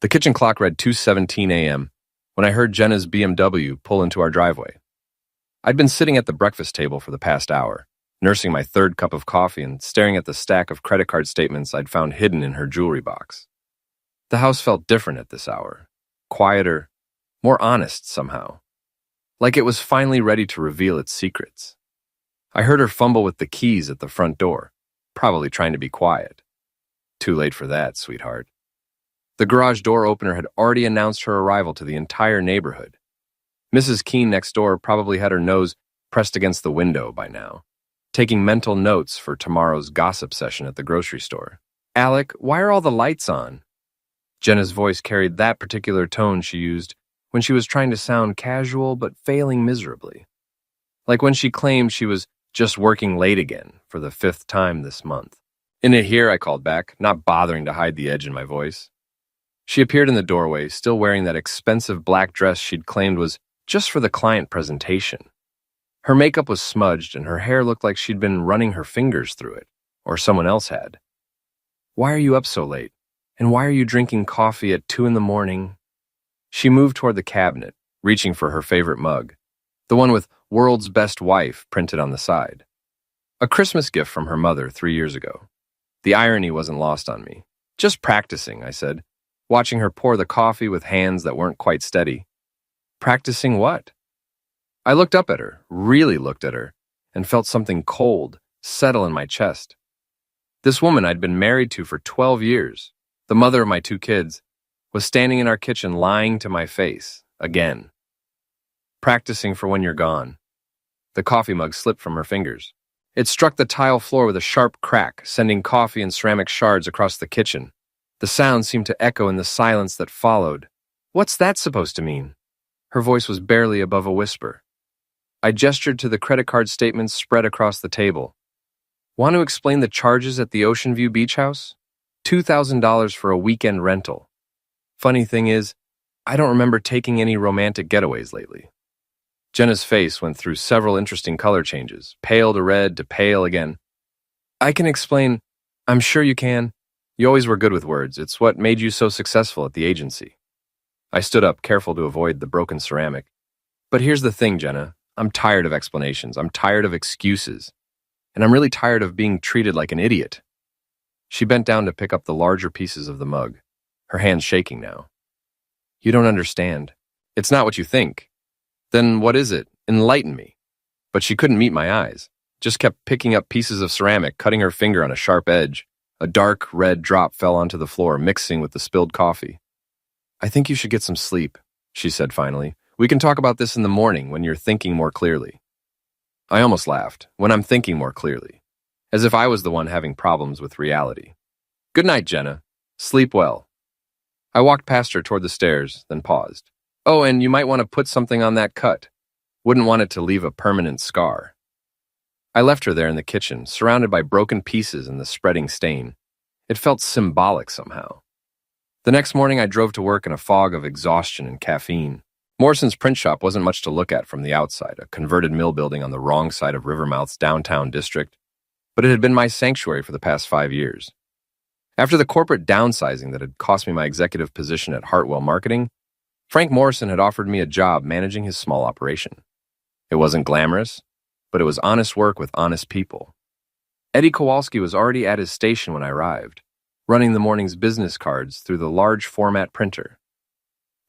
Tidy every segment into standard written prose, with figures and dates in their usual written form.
The kitchen clock read 2:17 a.m. when I heard Jenna's BMW pull into our driveway. I'd been sitting at the breakfast table for the past hour, nursing my third cup of coffee and staring at the stack of credit card statements I'd found hidden in her jewelry box. The house felt different at this hour, quieter, more honest somehow, like it was finally ready to reveal its secrets. I heard her fumble with the keys at the front door, probably trying to be quiet. Too late for that, sweetheart. The garage door opener had already announced her arrival to the entire neighborhood. Mrs. Keene next door probably had her nose pressed against the window by now, taking mental notes for tomorrow's gossip session at the grocery store. "Alec, why are all the lights on?" Jenna's voice carried that particular tone she used when she was trying to sound casual but failing miserably. Like when she claimed she was just working late again for the 5th time this month. "In it here," I called back, not bothering to hide the edge in my voice. She appeared in the doorway, still wearing that expensive black dress she'd claimed was just for the client presentation. Her makeup was smudged and her hair looked like she'd been running her fingers through it, or someone else had. "Why are you up so late? And why are you drinking coffee at 2 in the morning? She moved toward the cabinet, reaching for her favorite mug, the one with "World's Best Wife" printed on the side. A Christmas gift from her mother 3 years ago. The irony wasn't lost on me. "Just practicing," I said, watching her pour the coffee with hands that weren't quite steady. "Practicing what?" I looked up at her, really looked at her, and felt something cold settle in my chest. This woman I'd been married to for 12 years, the mother of my 2 kids, was standing in our kitchen lying to my face, again. "Practicing for when you're gone." The coffee mug slipped from her fingers. It struck the tile floor with a sharp crack, sending coffee and ceramic shards across the kitchen. The sound seemed to echo in the silence that followed. "What's that supposed to mean?" Her voice was barely above a whisper. I gestured to the credit card statements spread across the table. "Want to explain the charges at the Ocean View Beach House? $2,000 for a weekend rental. Funny thing is, I don't remember taking any romantic getaways lately." Jenna's face went through several interesting color changes, pale to red to pale again. "I can explain. I'm sure you can. You always were good with words. It's what made you so successful at the agency." I stood up, careful to avoid the broken ceramic. "But here's the thing, Jenna. I'm tired of explanations. I'm tired of excuses. And I'm really tired of being treated like an idiot." She bent down to pick up the larger pieces of the mug, her hands shaking now. "You don't understand. It's not what you think." "Then what is it? Enlighten me." But she couldn't meet my eyes, just kept picking up pieces of ceramic, cutting her finger on a sharp edge. A dark red drop fell onto the floor, mixing with the spilled coffee. "I think you should get some sleep," she said finally. "We can talk about this in the morning when you're thinking more clearly." I almost laughed. When I'm thinking more clearly. As if I was the one having problems with reality. "Good night, Jenna. Sleep well." I walked past her toward the stairs, then paused. "Oh, and you might want to put something on that cut. Wouldn't want it to leave a permanent scar." I left her there in the kitchen, surrounded by broken pieces and the spreading stain. It felt symbolic somehow. The next morning, I drove to work in a fog of exhaustion and caffeine. Morrison's print shop wasn't much to look at from the outside, a converted mill building on the wrong side of Rivermouth's downtown district, but it had been my sanctuary for the past 5 years. After the corporate downsizing that had cost me my executive position at Hartwell Marketing, Frank Morrison had offered me a job managing his small operation. It wasn't glamorous, but it was honest work with honest people. Eddie Kowalski was already at his station when I arrived, running the morning's business cards through the large format printer.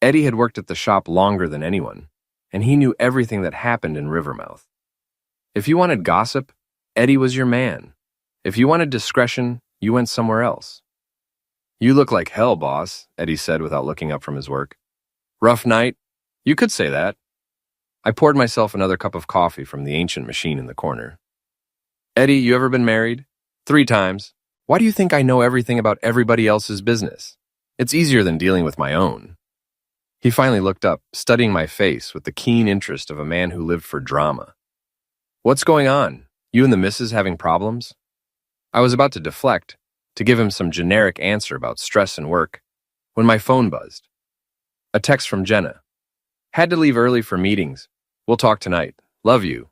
Eddie had worked at the shop longer than anyone, and he knew everything that happened in Rivermouth. If you wanted gossip, Eddie was your man. If you wanted discretion, you went somewhere else. "You look like hell, boss," Eddie said without looking up from his work. "Rough night? You could say that." I poured myself another cup of coffee from the ancient machine in the corner. "Eddie, you ever been married?" 3 times. "Why do you think I know everything about everybody else's business? It's easier than dealing with my own." He finally looked up, studying my face with the keen interest of a man who lived for drama. "What's going on? You and the missus having problems?" I was about to deflect, to give him some generic answer about stress and work, when my phone buzzed. A text from Jenna. "Had to leave early for meetings. We'll talk tonight. Love you."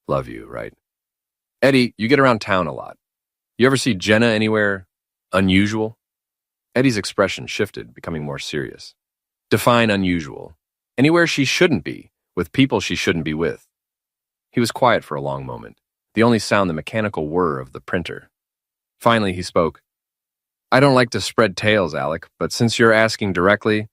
Love you, right? "Eddie, you get around town a lot. You ever see Jenna anywhere unusual?" Eddie's expression shifted, becoming more serious. Define unusual. Anywhere she shouldn't be, with people she shouldn't be with. He was quiet for a long moment, the only sound the mechanical whir of the printer. Finally, he spoke. I don't like to spread tales, Alec, but since you're asking directly,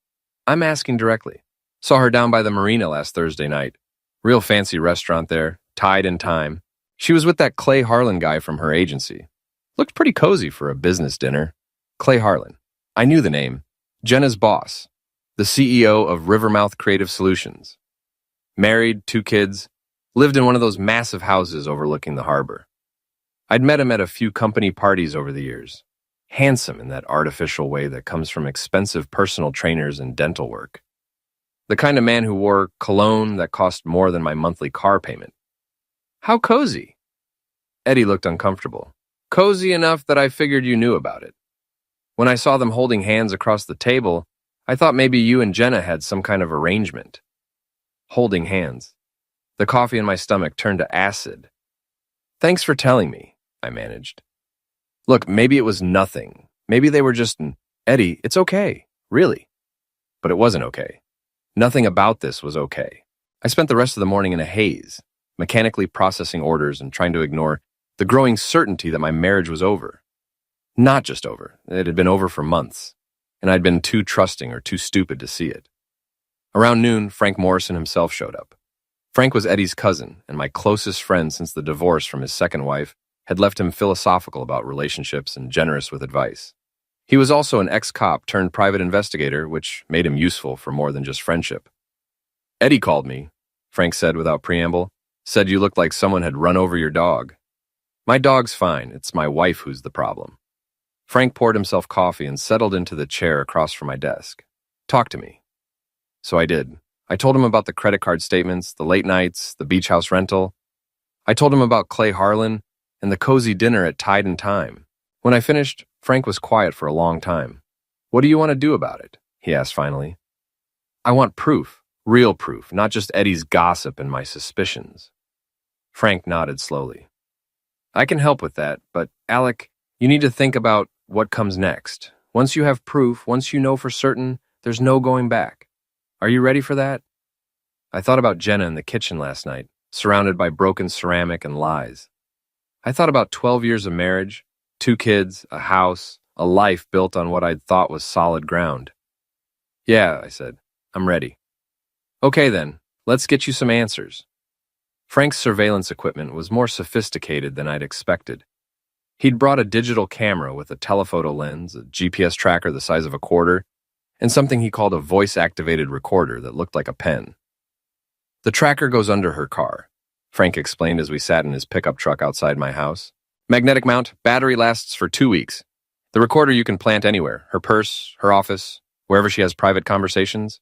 I'm asking directly. Saw her down by the marina last Thursday night. Real fancy restaurant there, Tide and Time. She was with that Qley Harlan guy from her agency. Looked pretty cozy for a business dinner. Qley Harlan. I knew the name. Jenna's boss. The CEO of Rivermouth Creative Solutions. Married, 2 kids. Lived in one of those massive houses overlooking the harbor. I'd met him at a few company parties over the years. Handsome in that artificial way that comes from expensive personal trainers and dental work. The kind of man who wore cologne that cost more than my monthly car payment. How cozy. Eddie looked uncomfortable. Cozy enough that I figured you knew about it. When I saw them holding hands across the table, I thought maybe you and Jenna had some kind of arrangement. Holding hands. The coffee in my stomach turned to acid. Thanks for telling me, I managed. Look, maybe it was nothing. Maybe they were just, Eddie, it's okay, really. But it wasn't okay. Nothing about this was okay. I spent the rest of the morning in a haze, mechanically processing orders and trying to ignore the growing certainty that my marriage was over. Not just over, it had been over for months, and I'd been too trusting or too stupid to see it. Around noon, Frank Morrison himself showed up. Frank was Eddie's cousin and my closest friend since the divorce from his second wife had left him philosophical about relationships and generous with advice. He was also an ex-cop turned private investigator, which made him useful for more than just friendship. Eddie called me, Frank said without preamble, said you looked like someone had run over your dog. My dog's fine, it's my wife who's the problem. Frank poured himself coffee and settled into the chair across from my desk. Talk to me. So I did. I told him about the credit card statements, the late nights, the beach house rental. I told him about Qley Harlan and the cozy dinner at Tide and Time. When I finished, Frank was quiet for a long time. What do you want to do about it? He asked finally. I want proof, real proof, not just Eddie's gossip and my suspicions. Frank nodded slowly. I can help with that, but Alec, you need to think about what comes next. Once you have proof, once you know for certain, there's no going back. Are you ready for that? I thought about Jenna in the kitchen last night, surrounded by broken ceramic and lies. I thought about 12 years of marriage, 2 kids, a house, a life built on what I'd thought was solid ground. Yeah, I said, I'm ready. Okay then, let's get you some answers. Frank's surveillance equipment was more sophisticated than I'd expected. He'd brought a digital camera with a telephoto lens, a GPS tracker the size of a quarter, and something he called a voice-activated recorder that looked like a pen. The tracker goes under her car, Frank explained as we sat in his pickup truck outside my house. Magnetic mount, battery lasts for 2 weeks. The recorder you can plant anywhere, her purse, her office, wherever she has private conversations.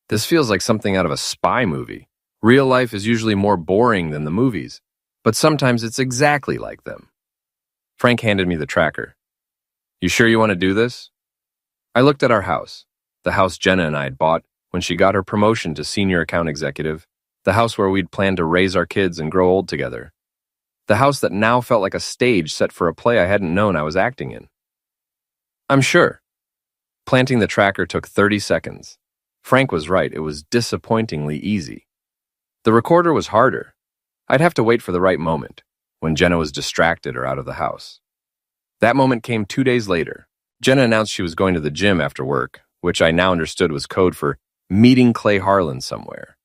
This feels like something out of a spy movie. Real life is usually more boring than the movies, but sometimes it's exactly like them. Frank handed me the tracker. You sure you want to do this? I looked at our house, the house Jenna and I had bought when she got her promotion to senior account executive, the house where we'd planned to raise our kids and grow old together. The house that now felt like a stage set for a play I hadn't known I was acting in. I'm sure. Planting the tracker took 30 seconds. Frank was right, it was disappointingly easy. The recorder was harder. I'd have to wait for the right moment, when Jenna was distracted or out of the house. That moment came 2 days later. Jenna announced she was going to the gym after work, which I now understood was code for meeting Qley Harlan somewhere.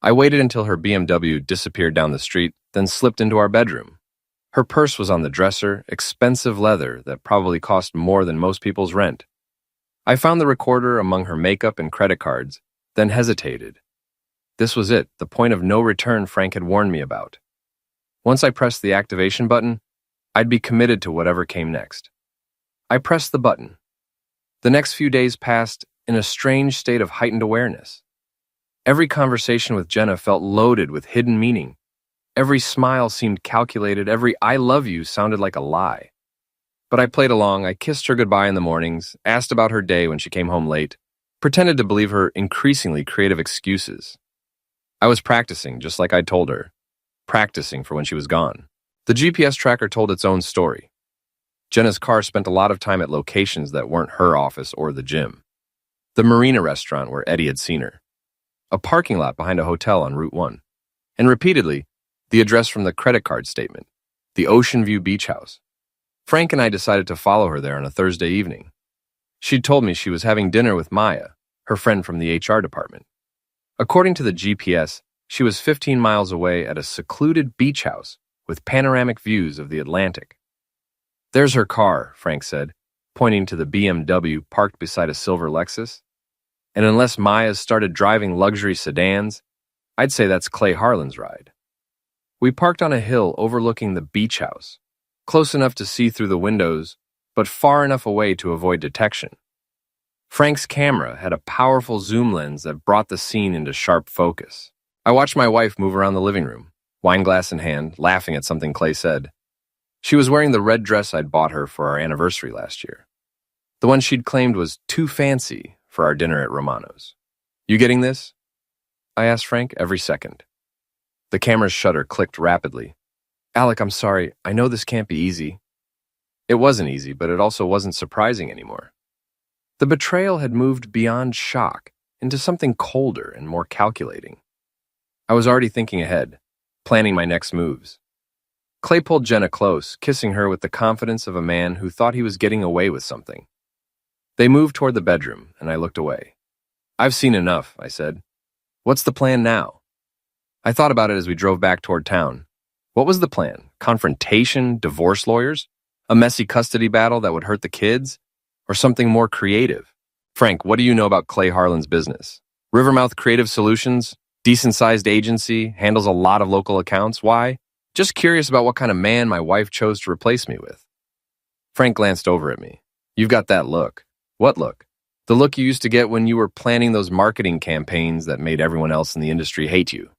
I waited until her BMW disappeared down the street, then slipped into our bedroom. Her purse was on the dresser, expensive leather that probably cost more than most people's rent. I found the recorder among her makeup and credit cards, then hesitated. This was it, the point of no return Frank had warned me about. Once I pressed the activation button, I'd be committed to whatever came next. I pressed the button. The next few days passed in a strange state of heightened awareness. Every conversation with Jenna felt loaded with hidden meaning. Every smile seemed calculated, every I love you sounded like a lie. But I played along, I kissed her goodbye in the mornings, asked about her day when she came home late, pretended to believe her increasingly creative excuses. I was practicing, just like I'd told her. Practicing for when she was gone. The GPS tracker told its own story. Jenna's car spent a lot of time at locations that weren't her office or the gym. The Marina restaurant where Eddie had seen her, a parking lot behind a hotel on Route 1, and repeatedly, the address from the credit card statement, the Ocean View Beach House. Frank and I decided to follow her there on a Thursday evening. She'd told me she was having dinner with Maya, her friend from the HR department. According to the GPS, she was 15 miles away at a secluded beach house with panoramic views of the Atlantic. "There's her car," Frank said, pointing to the BMW parked beside a silver Lexus. "And unless Maya's started driving luxury sedans, I'd say that's Qley Harlan's ride." We parked on a hill overlooking the beach house, close enough to see through the windows, but far enough away to avoid detection. Frank's camera had a powerful zoom lens that brought the scene into sharp focus. I watched my wife move around the living room, wineglass in hand, laughing at something Qley said. She was wearing the red dress I'd bought her for our anniversary last year. The one she'd claimed was too fancy for our dinner at Romano's. "You getting this?" I asked Frank every second. The camera's shutter clicked rapidly. "Alec, I'm sorry. I know this can't be easy." It wasn't easy, but it also wasn't surprising anymore. The betrayal had moved beyond shock into something colder and more calculating. I was already thinking ahead, planning my next moves. Qley pulled Jenna close, kissing her with the confidence of a man who thought he was getting away with something. They moved toward the bedroom, and I looked away. "I've seen enough," I said. "What's the plan now?" I thought about it as we drove back toward town. What was the plan? Confrontation? Divorce lawyers? A messy custody battle that would hurt the kids? Or something more creative? "Frank, what do you know about Qley Harlan's business?" "Rivermouth Creative Solutions, decent-sized agency, handles a lot of local accounts. Why?" "Just curious about what kind of man my wife chose to replace me with." Frank glanced over at me. "You've got that look." "What look?" "The look you used to get when you were planning those marketing campaigns that made everyone else in the industry hate you.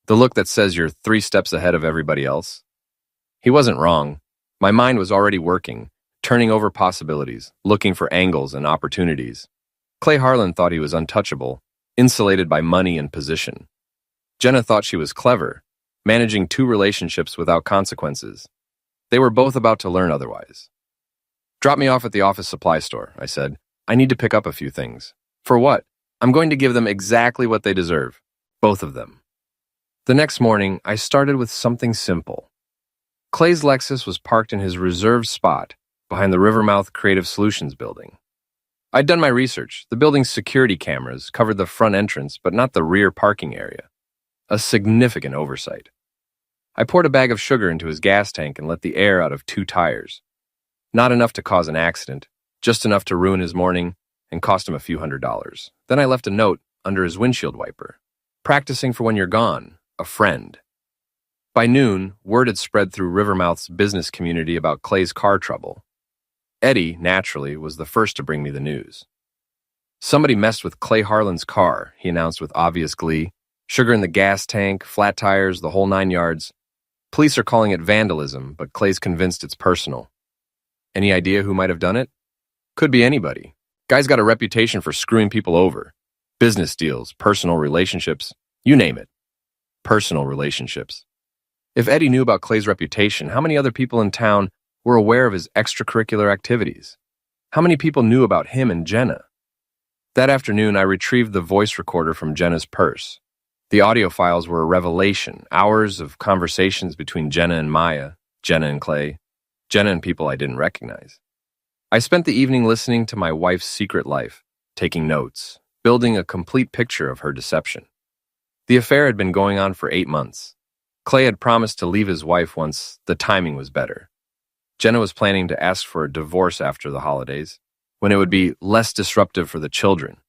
The look that says you're 3 steps ahead of everybody else." He wasn't wrong. My mind was already working, turning over possibilities, looking for angles and opportunities. Qley Harlan thought he was untouchable, insulated by money and position. Jenna thought she was clever, managing 2 relationships without consequences. They were both about to learn otherwise. "Drop me off at the office supply store," I said. "I need to pick up a few things." "For what?" "I'm going to give them exactly what they deserve. Both of them." The next morning, I started with something simple. Qley's Lexus was parked in his reserved spot behind the Rivermouth Creative Solutions building. I'd done my research. The building's security cameras covered the front entrance, but not the rear parking area. A significant oversight. I poured a bag of sugar into his gas tank and let the air out of 2 tires. Not enough to cause an accident, just enough to ruin his morning and cost him a few $100s. Then I left a note under his windshield wiper. "Practicing for when you're gone. A friend." By noon, word had spread through Rivermouth's business community about Qley's car trouble. Eddie, naturally, was the first to bring me the news. "Somebody messed with Qley Harlan's car," he announced with obvious glee. "Sugar in the gas tank, flat tires, the whole 9 yards. Police are calling it vandalism, but Qley's convinced it's personal." Any idea who might have done it? Could be anybody. Guy's got a reputation for screwing people over. Business deals, personal relationships, you name it. Personal relationships. If Eddie knew about Qley's reputation, how many other people in town were aware of his extracurricular activities? How many people knew about him and Jenna? That afternoon, I retrieved the voice recorder from Jenna's purse. The audio files were a revelation, hours of conversations between Jenna and Maya, Jenna and Qley, Jenna and people I didn't recognize. I spent the evening listening to my wife's secret life, taking notes, building a complete picture of her deception. The affair had been going on for 8 months. Qley had promised to leave his wife once the timing was better. Jenna was planning to ask for a divorce after the holidays, when it would be less disruptive for the children.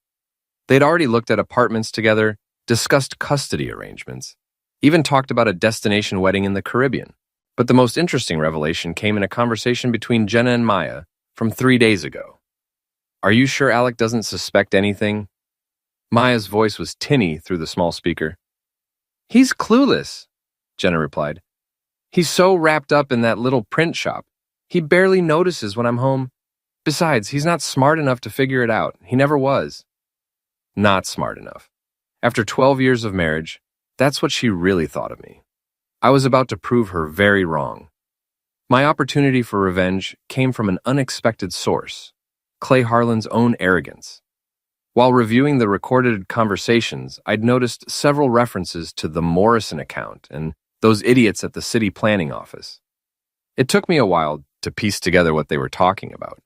They'd already looked at apartments together, discussed custody arrangements, even talked about a destination wedding in the Caribbean. But the most interesting revelation came in a conversation between Jenna and Maya from 3 days ago. "Are you sure Alec doesn't suspect anything?" Maya's voice was tinny through the small speaker. "He's clueless," Jenna replied. "He's so wrapped up in that little print shop. He barely notices when I'm home. Besides, he's not smart enough to figure it out. He never was." Not smart enough. After 12 years of marriage, that's what she really thought of me. I was about to prove her very wrong. My opportunity for revenge came from an unexpected source: Qley Harlan's own arrogance. While reviewing the recorded conversations, I'd noticed several references to the Morrison account and those idiots at the city planning office. It took me a while to piece together what they were talking about.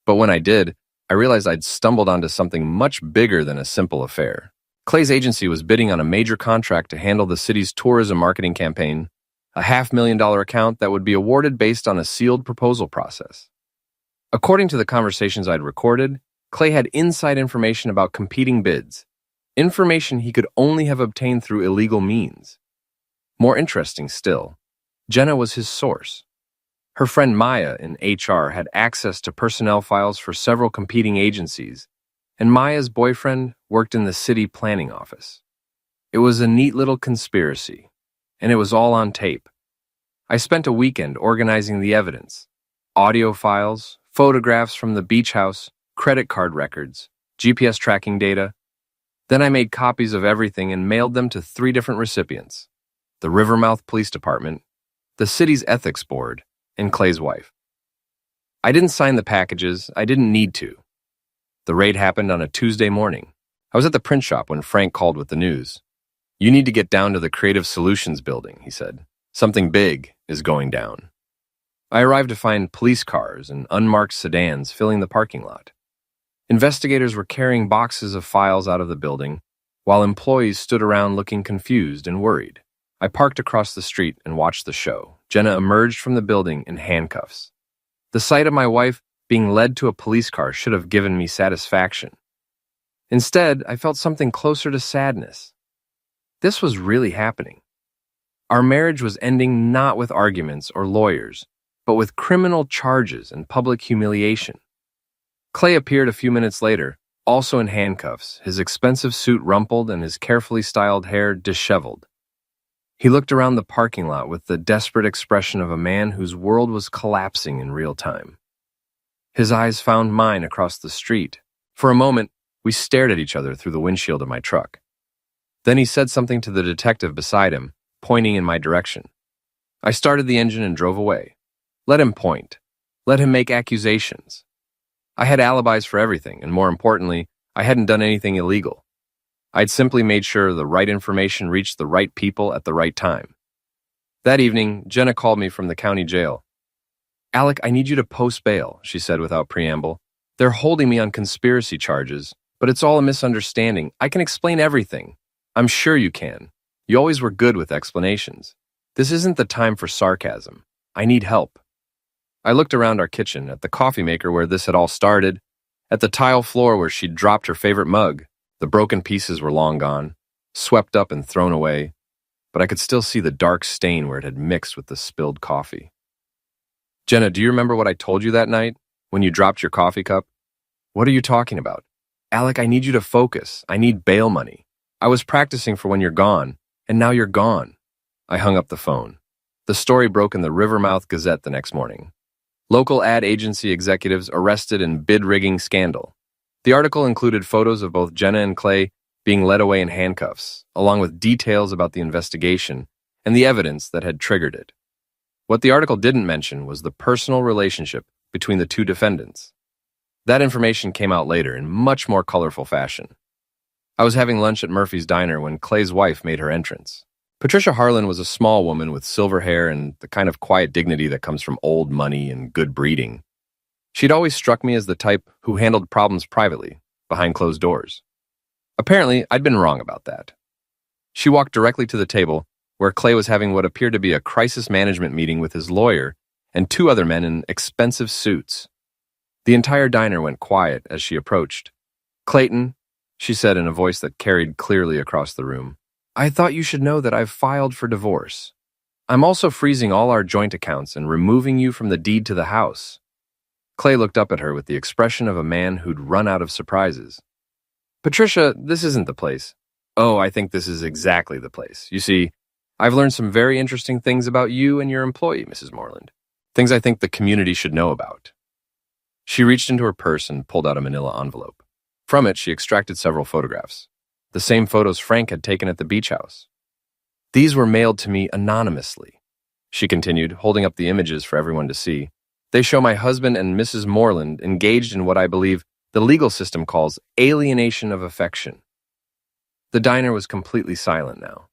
But when I did, I realized I'd stumbled onto something much bigger than a simple affair. Qley's agency was bidding on a major contract to handle the city's tourism marketing campaign, a $500,000 account that would be awarded based on a sealed proposal process. According to the conversations I'd recorded, Qley had inside information about competing bids, information he could only have obtained through illegal means. More interesting still, Jenna was his source. Her friend Maya in HR had access to personnel files for several competing agencies, and Maya's boyfriend worked in the city planning office. It was a neat little conspiracy, and it was all on tape. I spent a weekend organizing the evidence: audio files, photographs from the beach house, credit card records, GPS tracking data. Then I made copies of everything and mailed them to 3 different recipients: the Rivermouth Police Department, the city's ethics board, and Qley's wife. I didn't sign the packages. I didn't need to. The raid happened on a Tuesday morning. I was at the print shop when Frank called with the news. "You need to get down to the Creative Solutions building," he said. "Something big is going down." I arrived to find police cars and unmarked sedans filling the parking lot. Investigators were carrying boxes of files out of the building, while employees stood around looking confused and worried. I parked across the street and watched the show. Jenna emerged from the building in handcuffs. The sight of my wife being led to a police car should have given me satisfaction. Instead, I felt something closer to sadness. This was really happening. Our marriage was ending not with arguments or lawyers, but with criminal charges and public humiliation. Qley appeared a few minutes later, also in handcuffs, his expensive suit rumpled and his carefully styled hair disheveled. He looked around the parking lot with the desperate expression of a man whose world was collapsing in real time. His eyes found mine across the street. For a moment, we stared at each other through the windshield of my truck. Then he said something to the detective beside him, pointing in my direction. I started the engine and drove away. Let him point. Let him make accusations. I had alibis for everything, and more importantly, I hadn't done anything illegal. I'd simply made sure the right information reached the right people at the right time. That evening, Jenna called me from the county jail. "Alec, I need you to post bail," she said without preamble. "They're holding me on conspiracy charges, but it's all a misunderstanding. I can explain everything. I'm sure you can. You always were good with explanations. This isn't the time for sarcasm. I need help." I looked around our kitchen, at the coffee maker where this had all started, at the tile floor where she'd dropped her favorite mug. The broken pieces were long gone, swept up and thrown away, but I could still see the dark stain where it had mixed with the spilled coffee. "Jenna, do you remember what I told you that night, when you dropped your coffee cup?" "What are you talking about?" "Alec, I need you to focus. I need bail money. I was practicing for when you're gone, and now you're gone." I hung up the phone. The story broke in the Rivermouth Gazette the next morning. Local ad agency executives arrested in bid rigging scandal. The article included photos of both Jenna and Qley being led away in handcuffs, along with details about the investigation and the evidence that had triggered it. What the article didn't mention was the personal relationship between the 2 defendants. That information came out later in much more colorful fashion. I was having lunch at Murphy's Diner when Qley's wife made her entrance. Patricia Harlan was a small woman with silver hair and the kind of quiet dignity that comes from old money and good breeding. She'd always struck me as the type who handled problems privately, behind closed doors. Apparently, I'd been wrong about that. She walked directly to the table, where Qley was having what appeared to be a crisis management meeting with his lawyer and 2 other men in expensive suits. The entire diner went quiet as she approached. "Clayton," she said in a voice that carried clearly across the room, "I thought you should know that I've filed for divorce. I'm also freezing all our joint accounts and removing you from the deed to the house." Qley looked up at her with the expression of a man who'd run out of surprises. "Patricia, this isn't the place." "Oh, I think this is exactly the place. You see, I've learned some very interesting things about you and your employee, Mrs. Moreland. Things I think the community should know about." She reached into her purse and pulled out a manila envelope. From it, she extracted several photographs. The same photos Frank had taken at the beach house. "These were mailed to me anonymously. she continued, holding up the images for everyone to see. They show my husband and Mrs. Moreland engaged in what I believe the legal system calls alienation of affection. The diner was completely silent now.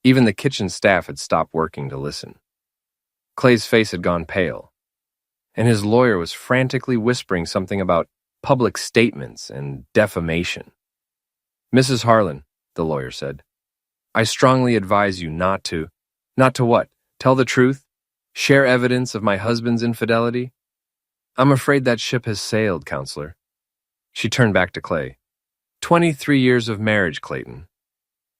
Even the kitchen staff had stopped working to listen. Qley's face had gone pale, and his lawyer was frantically whispering something about public statements and defamation. Mrs. Harlan, the lawyer said, I strongly advise you not to what? Tell the truth? Share evidence of my husband's infidelity? I'm afraid that ship has sailed, counselor. She turned back to Qley. 23 years of marriage, Clayton.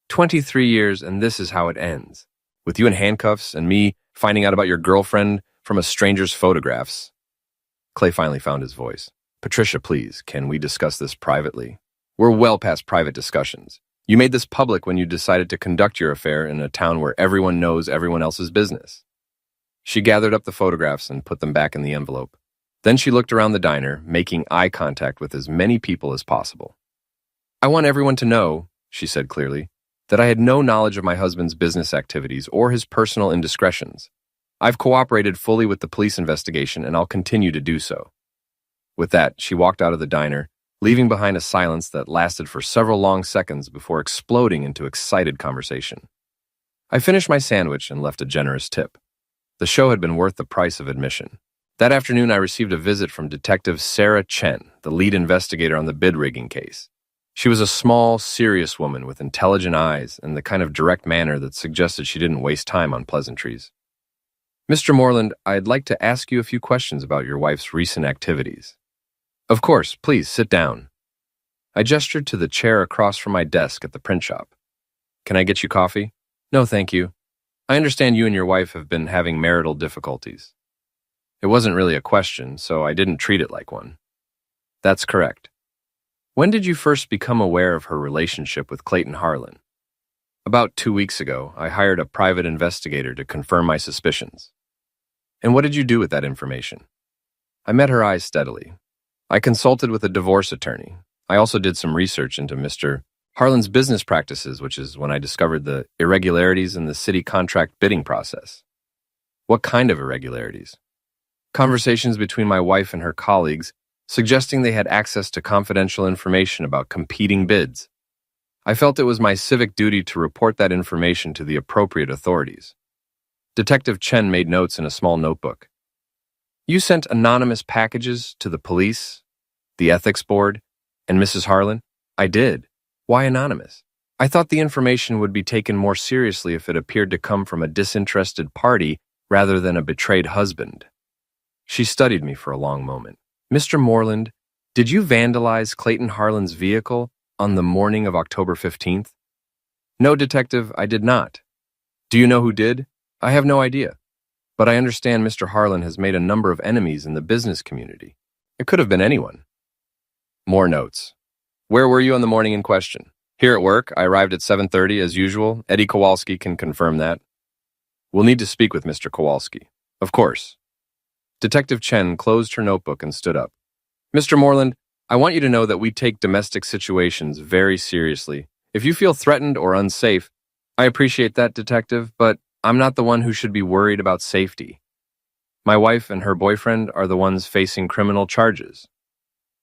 23 years, and this is how it ends. With you in handcuffs and me finding out about your girlfriend from a stranger's photographs. Qley finally found his voice. Patricia, please, can we discuss this privately? We're well past private discussions. You made this public when you decided to conduct your affair in a town where everyone knows everyone else's business. She gathered up the photographs and put them back in the envelope. Then she looked around the diner, making eye contact with as many people as possible. I want everyone to know, she said clearly, that I had no knowledge of my husband's business activities or his personal indiscretions. I've cooperated fully with the police investigation, and I'll continue to do so. With that, she walked out of the diner, leaving behind a silence that lasted for several long seconds before exploding into excited conversation. I finished my sandwich and left a generous tip. The show had been worth the price of admission. That afternoon, I received a visit from Detective Sarah Chen, the lead investigator on the bid rigging case. She was a small, serious woman with intelligent eyes and the kind of direct manner that suggested she didn't waste time on pleasantries. Mr. Moreland, I'd like to ask you a few questions about your wife's recent activities. Of course, please sit down. I gestured to the chair across from my desk at the print shop. Can I get you coffee? No, thank you. I understand you and your wife have been having marital difficulties. It wasn't really a question, so I didn't treat it like one. That's correct. When did you first become aware of her relationship with Clayton Harlan? About 2 weeks ago, I hired a private investigator to confirm my suspicions. And what did you do with that information? I met her eyes steadily. I consulted with a divorce attorney. I also did some research into Mr. Harlan's business practices, which is when I discovered the irregularities in the city contract bidding process. What kind of irregularities? Conversations between my wife and her colleagues suggesting they had access to confidential information about competing bids. I felt it was my civic duty to report that information to the appropriate authorities. Detective Chen made notes in a small notebook. You sent anonymous packages to the police, the ethics board, and Mrs. Harlan? I did. Why anonymous? I thought the information would be taken more seriously if it appeared to come from a disinterested party rather than a betrayed husband. She studied me for a long moment. Mr. Moreland, did you vandalize Clayton Harlan's vehicle on the morning of October 15th? No, Detective, I did not. Do you know who did? I have no idea. But I understand Mr. Harlan has made a number of enemies in the business community. It could have been anyone. More notes. Where were you on the morning in question? Here at work. I arrived at 7:30 as usual. Eddie Kowalski can confirm that. We'll need to speak with Mr. Kowalski. Of course. Detective Chen closed her notebook and stood up. Mr. Moreland, I want you to know that we take domestic situations very seriously. If you feel threatened or unsafe, I appreciate that, Detective, but I'm not the one who should be worried about safety. My wife and her boyfriend are the ones facing criminal charges.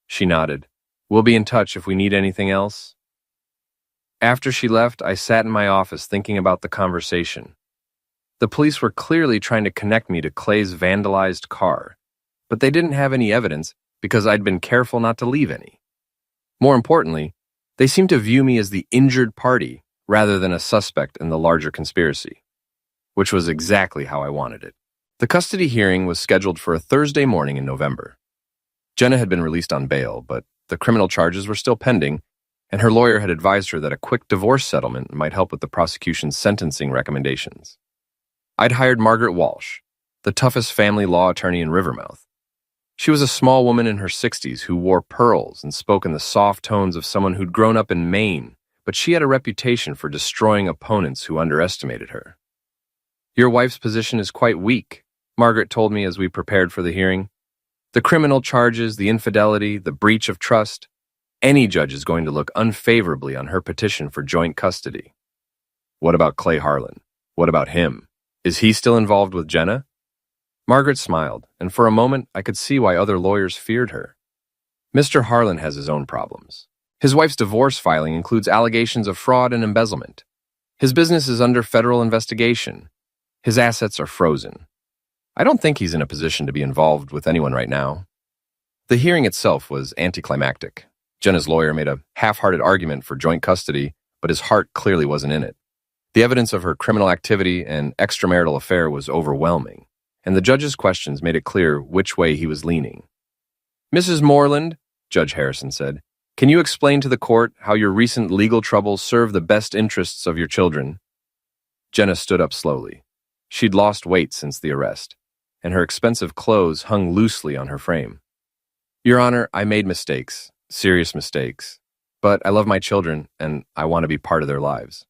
She nodded. We'll be in touch if we need anything else. After she left, I sat in my office thinking about the conversation. The police were clearly trying to connect me to Qley's vandalized car, but they didn't have any evidence because I'd been careful not to leave any. More importantly, they seemed to view me as the injured party rather than a suspect in the larger conspiracy, which was exactly how I wanted it. The custody hearing was scheduled for a Thursday morning in November. Jenna had been released on bail, but the criminal charges were still pending, and her lawyer had advised her that a quick divorce settlement might help with the prosecution's sentencing recommendations. I'd hired Margaret Walsh, the toughest family law attorney in Rivermouth. She was a small woman in her 60s who wore pearls and spoke in the soft tones of someone who'd grown up in Maine, but she had a reputation for destroying opponents who underestimated her. Your wife's position is quite weak, Margaret told me as we prepared for the hearing. The criminal charges, the infidelity, the breach of trust. Any judge is going to look unfavorably on her petition for joint custody. What about Qley Harlan? What about him? Is he still involved with Jenna? Margaret smiled, and for a moment I could see why other lawyers feared her. Mr. Harlan has his own problems. His wife's divorce filing includes allegations of fraud and embezzlement. His business is under federal investigation. His assets are frozen. I don't think he's in a position to be involved with anyone right now. The hearing itself was anticlimactic. Jenna's lawyer made a half-hearted argument for joint custody, but his heart clearly wasn't in it. The evidence of her criminal activity and extramarital affair was overwhelming, and the judge's questions made it clear which way he was leaning. "Mrs. Moreland," Judge Harrison said, "can you explain to the court how your recent legal troubles serve the best interests of your children?" Jenna stood up slowly. She'd lost weight since the arrest, and her expensive clothes hung loosely on her frame. "Your Honor, I made mistakes, serious mistakes, but I love my children and I want to be part of their lives."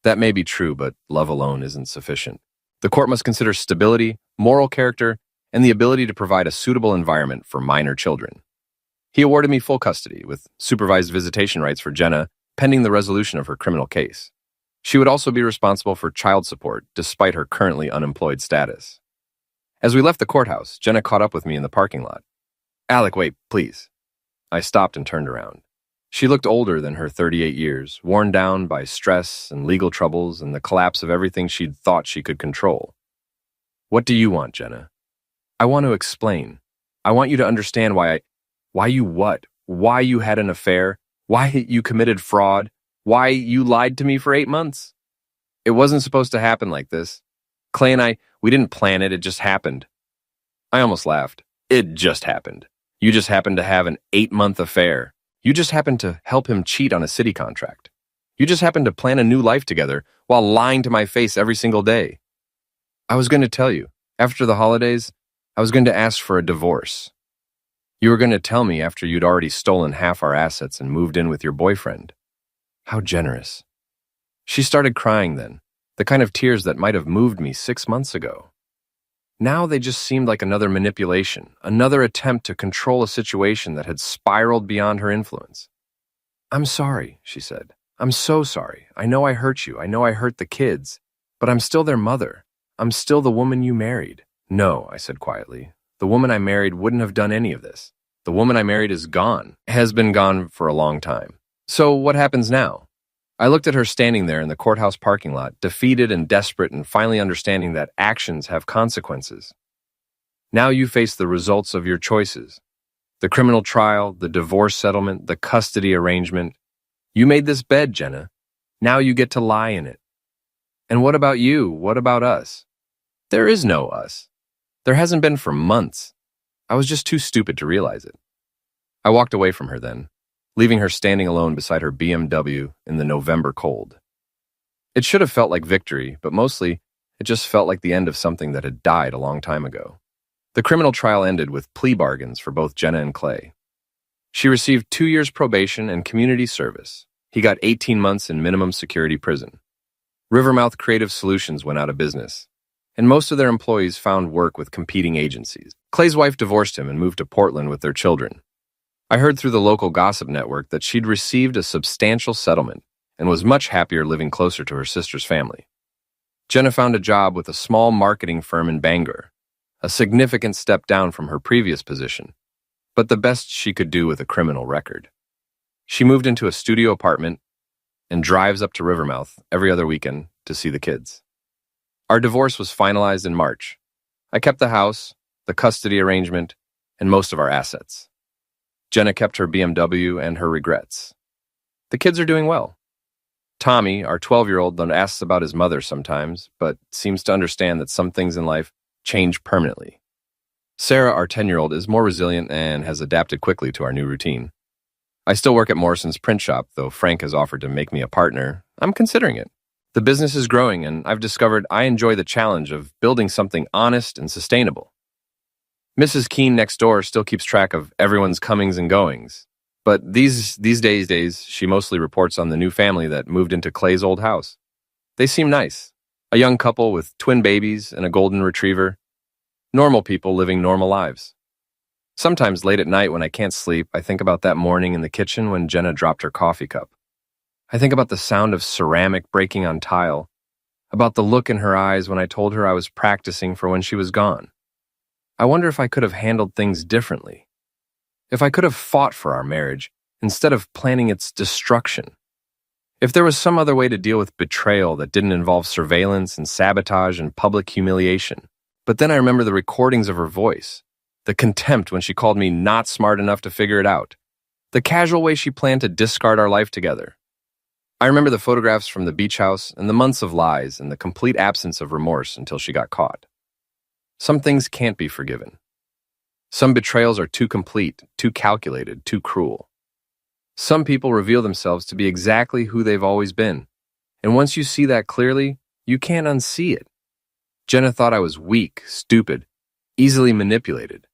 That may be true, but love alone isn't sufficient. The court must consider stability, moral character, and the ability to provide a suitable environment for minor children. He awarded me full custody with supervised visitation rights for Jenna pending the resolution of her criminal case. She would also be responsible for child support despite her currently unemployed status. As we left the courthouse, Jenna caught up with me in the parking lot. "Alec, wait, please." I stopped and turned around. She looked older than her 38 years, worn down by stress and legal troubles and the collapse of everything she'd thought she could control. "What do you want, Jenna?" "I want to explain. I want you to understand why you what? Why you had an affair? Why you committed fraud? Why you lied to me for 8 months? It wasn't supposed to happen like this. Qley and we didn't plan it, it just happened." I almost laughed. It just happened. You just happened to have an 8-month affair. You just happened to help him cheat on a city contract. You just happened to plan a new life together while lying to my face every single day. I was going to tell you, after the holidays, I was going to ask for a divorce. You were going to tell me after you'd already stolen half our assets and moved in with your boyfriend. How generous. She started crying then, the kind of tears that might have moved me 6 months ago. Now they just seemed like another manipulation, another attempt to control a situation that had spiraled beyond her influence. "I'm sorry," she said. "I'm so sorry. I know I hurt you. I know I hurt the kids. But I'm still their mother. I'm still the woman you married." "No," I said quietly. "The woman I married wouldn't have done any of this. The woman I married is gone, has been gone for a long time. So what happens now?" I looked at her standing there in the courthouse parking lot, defeated and desperate and finally understanding that actions have consequences. "Now you face the results of your choices. The criminal trial, the divorce settlement, the custody arrangement. You made this bed, Jenna. Now you get to lie in it. And what about you? What about us? There is no us. There hasn't been for months. I was just too stupid to realize it." I walked away from her then, leaving her standing alone beside her BMW in the November cold. It should have felt like victory, but mostly it just felt like the end of something that had died a long time ago. The criminal trial ended with plea bargains for both Jenna and Qley. She received 2 years probation and community service. He got 18 months in minimum security prison. Rivermouth Creative Solutions went out of business, and most of their employees found work with competing agencies. Qley's wife divorced him and moved to Portland with their children. I heard through the local gossip network that she'd received a substantial settlement and was much happier living closer to her sister's family. Jenna found a job with a small marketing firm in Bangor, a significant step down from her previous position, but the best she could do with a criminal record. She moved into a studio apartment and drives up to Rivermouth every other weekend to see the kids. Our divorce was finalized in March. I kept the house, the custody arrangement, and most of our assets. Jenna kept her BMW and her regrets. The kids are doing well. Tommy, our 12-year-old, asks about his mother sometimes, but seems to understand that some things in life change permanently. Sarah, our 10-year-old, is more resilient and has adapted quickly to our new routine. I still work at Morrison's print shop, though Frank has offered to make me a partner. I'm considering it. The business is growing, and I've discovered I enjoy the challenge of building something honest and sustainable. Mrs. Keene next door still keeps track of everyone's comings and goings, but these days she mostly reports on the new family that moved into Qley's old house. They seem nice. A young couple with twin babies and a golden retriever. Normal people living normal lives. Sometimes late at night when I can't sleep, I think about that morning in the kitchen when Jenna dropped her coffee cup. I think about the sound of ceramic breaking on tile. about the look in her eyes when I told her I was practicing for when she was gone. I wonder if I could have handled things differently. If I could have fought for our marriage instead of planning its destruction. If there was some other way to deal with betrayal that didn't involve surveillance and sabotage and public humiliation. But then I remember the recordings of her voice, the contempt when she called me not smart enough to figure it out, the casual way she planned to discard our life together. I remember the photographs from the beach house and the months of lies and the complete absence of remorse until she got caught. Some things can't be forgiven. Some betrayals are too complete, too calculated, too cruel. Some people reveal themselves to be exactly who they've always been, and once you see that clearly, you can't unsee it. Jenna thought I was weak, stupid, easily manipulated.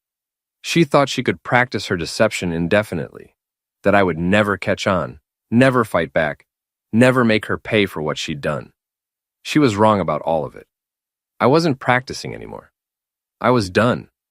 She thought she could practice her deception indefinitely, that I would never catch on, never fight back, never make her pay for what she'd done. She was wrong about all of it. I wasn't practicing anymore. I was done.